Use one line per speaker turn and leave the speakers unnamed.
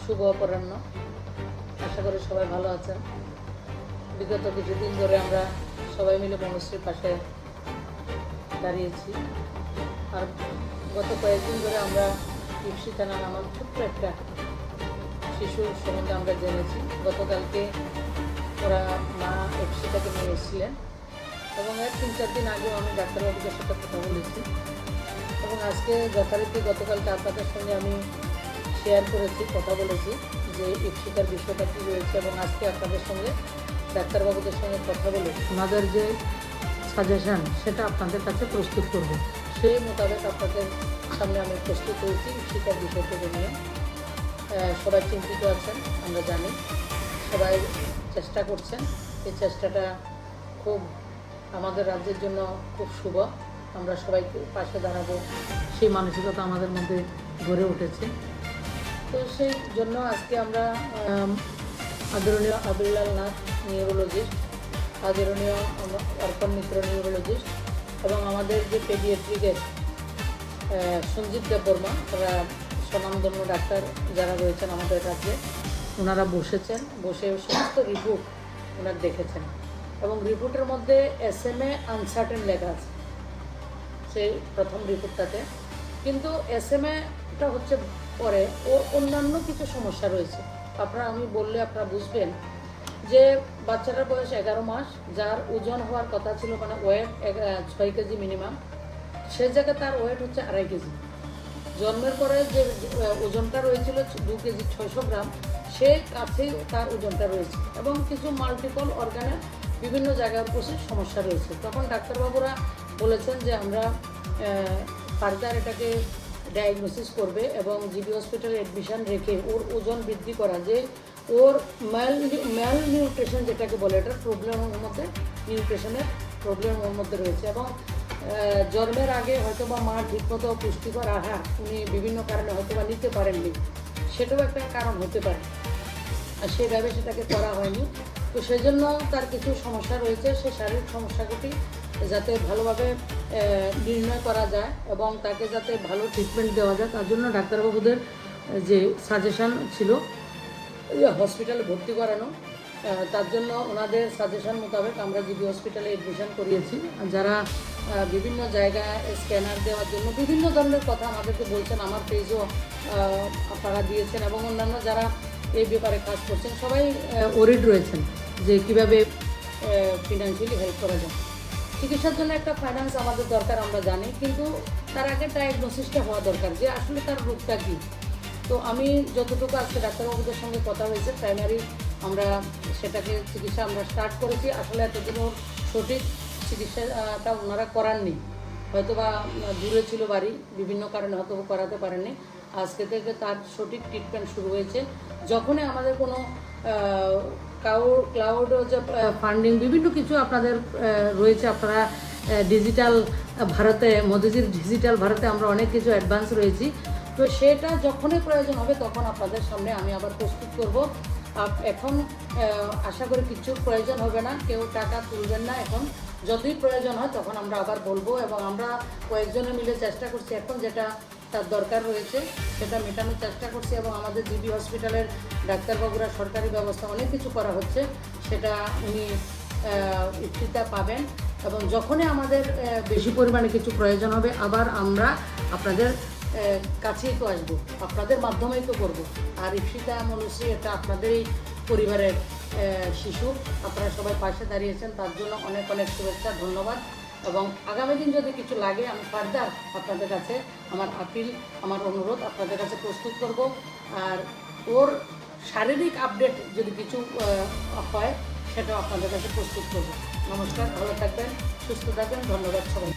শুভ অপরাহ্ন। আশা করি সবাই ভালো আছেন। বিগত কিছুদিন ধরে আমরা সবাই মিলে মনুশ্রীর পাশে দাঁড়িয়েছি। আর গত কয়েকদিন ধরে আমরা ইপসিতা নামক ছোট্ট একটা শিশুর সম্বন্ধে আমরা জেনেছি। গতকালকে ওরা মা ইপসিতাকে নিয়ে এসেছিলেন এবং এর 3-4 দিন আগেও আমি ডাক্তারবাবুদের সাথে কথা বলেছি এবং আজকে যথারীতি গতকালকে আপনাদের সঙ্গে আমি শেয়ার করেছি, কথা বলেছি যে ইপসিতার বিষয়টা কী রয়েছে এবং আজকে আপনাদের সঙ্গে ডাক্তারবাবুদের সঙ্গে কথা বলে ওনাদের যে সাজেশান সেটা আপনাদের কাছে প্রস্তুত করব। সেই মোতাবেক আপনাদের সামনে আমি প্রস্তুত হয়েছি ইপসিতার বিষয়টাকে নিয়ে। সবাই চিন্তিত আছেন, আমরা জানি, সবাই চেষ্টা করছেন। এই চেষ্টাটা খুব আমাদের রাজ্যের জন্য খুব শুভ। আমরা সবাইকে পাশে দাঁড়াবো, সেই মানসিকতা আমাদের মধ্যে গড়ে উঠেছে। তো সেই জন্য আজকে আমরা আদরণীয় আবিরলাল নাথ নিউরোলজিস্ট, আদরণীয় অর্পণ মিত্র নিউরোলজিস্ট এবং আমাদের যে পেডিয়াট্রিকের সঞ্জীব দেববর্মা, তারা স্বনামধন্য ডাক্তার যারা রয়েছেন আমাদের রাজ্যে, ওনারা বসে সমস্ত রিপোর্ট ওনারা দেখেছেন এবং রিপোর্টের মধ্যে SMA আনসার্টেন লেখা আছে সেই প্রথম রিপোর্টটাতে। কিন্তু SMAটা হচ্ছে পরে ওর অন্যান্য কিছু সমস্যা রয়েছে। আমি বললে আপনারা বুঝবেন যে বাচ্চাটার বয়স 11 মাস, যার ওজন হওয়ার কথা ছিল মানে ওয়েট 6 কেজি মিনিমাম, সে জায়গায় তার ওয়েট হচ্ছে 2.5 কেজি। জন্মের পরে যে ওজনটা রয়েছিল 2 কেজি 600 গ্রাম, সে কাছেই তার ওজনটা রয়েছে এবং কিছু মাল্টিপল অর্গানের বিভিন্ন জায়গার উপস্থিত সমস্যা রয়েছে। তখন ডাক্তারবাবুরা বলেছেন যে আমরা ফার্দার এটাকে ডায়াগনোসিস করবে এবং জিবি হসপিটালে অ্যাডমিশন রেখে ওর ওজন বৃদ্ধি করা, যে ওর ম্যাল নিউট্রিশন যেটাকে বলে, এটার প্রবলেমের মধ্যে নিউট্রিশনের প্রবলেম ওর মধ্যে রয়েছে এবং জন্মের আগে হয়তো বা মা ঠিকমতো পুষ্টিকর আহার উনি বিভিন্ন কারণে হয়তো বা নিতে পারেননি, সেটাও একটা কারণ হতে পারে, আর সেভাবে সেটাকে করা হয়নি। তো সেই জন্য তার কিছু সমস্যা রয়েছে। সেই শারীরিক সমস্যাগুলি যাতে ভালোভাবে নির্ণয় করা যায় এবং তাকে যাতে ভালো ট্রিটমেন্ট দেওয়া যায়, তার জন্য ডাক্তারবাবুদের যে সাজেশান ছিল হসপিটালে ভর্তি করানো, তার জন্য ওনাদের সাজেশান মোতাবেক আমরা জিবি হসপিটালে এডমিশন করিয়েছি। যারা বিভিন্ন জায়গায় স্ক্যানার দেওয়ার জন্য বিভিন্ন ধরনের কথা আমাদেরকে বলছেন, আমার পেজও আপনারা দিয়েছেন এবং অন্যান্য যারা এই ব্যাপারে কাজ করছেন সবাই ওরিড রয়েছেন যে কীভাবে ফিনান্সিয়ালি হেল্প করা যায়। চিকিৎসার জন্য একটা ফাইন্যান্স আমাদের দরকার, আমরা জানি, কিন্তু তার আগে ডায়াগনোসিসটা হওয়া দরকার যে আসলে তার রোগটা কী। তো আমি যতটুকু আজকে ডাক্তারবাবুদের সঙ্গে কথা হয়েছে, প্রাইমারি আমরা সেটাকে চিকিৎসা আমরা স্টার্ট করেছি। আসলে এতদিন ওর সঠিক চিকিৎসাটা ওনারা করাননি, হয়তো বা দূরে ছিল বাড়ি, বিভিন্ন কারণে হয়তো করাতে পারেননি। আজকে থেকে তার সঠিক ট্রিটমেন্ট শুরু হয়েছে। যখনই আমাদের কোনো ক্লাউড যে ফান্ডিং বিভিন্ন কিছু আপনাদের রয়েছে, আপনারা ডিজিটাল ভারতে, মোদিজির ডিজিটাল ভারতে আমরা অনেক কিছু অ্যাডভান্স রয়েছি। তো সেটা যখনই প্রয়োজন হবে তখন আপনাদের সামনে আমি আবার প্রস্তুত করব। এখন আশা করি কিছু প্রয়োজন হবে না, কেউ টাকা তুলবেন না। এখন যতই প্রয়োজন হয় তখন আমরা আবার বলবো এবং আমরা কয়েকজনে মিলে চেষ্টা করছি এখন যেটা তার দরকার রয়েছে সেটা মেটানোর চেষ্টা করছি এবং আমাদের জিবি হসপিটালের ডাক্তারবাবুরা সরকারি ব্যবস্থা অনেক কিছু করা হচ্ছে, সেটা উনি ইপ্সিতা পাবেন এবং যখনই আমাদের বেশি পরিমাণে কিছু প্রয়োজন হবে আবার আমরা আপনাদের কাছেই তো আসবো, আপনাদের মাধ্যমেই তো করবো। আর ইপসিতা মনুশ্রী এটা আপনাদেরই পরিবারের শিশু, আপনারা সবাই পাশে দাঁড়িয়েছেন, তার জন্য অনেক অনেক শুভেচ্ছা, ধন্যবাদ। এবং আগামী দিন যদি কিছু লাগে আমি ফার্দার আপনাদের কাছে আমার আপিল, আমার অনুরোধ আপনাদের কাছে প্রস্তুত করব। আর ওর শারীরিক আপডেট যদি কিছু হয় সেটাও আপনাদের কাছে প্রস্তুত করব। নমস্কার, ভালো থাকবেন, সুস্থ থাকবেন, ধন্যবাদ সবাই।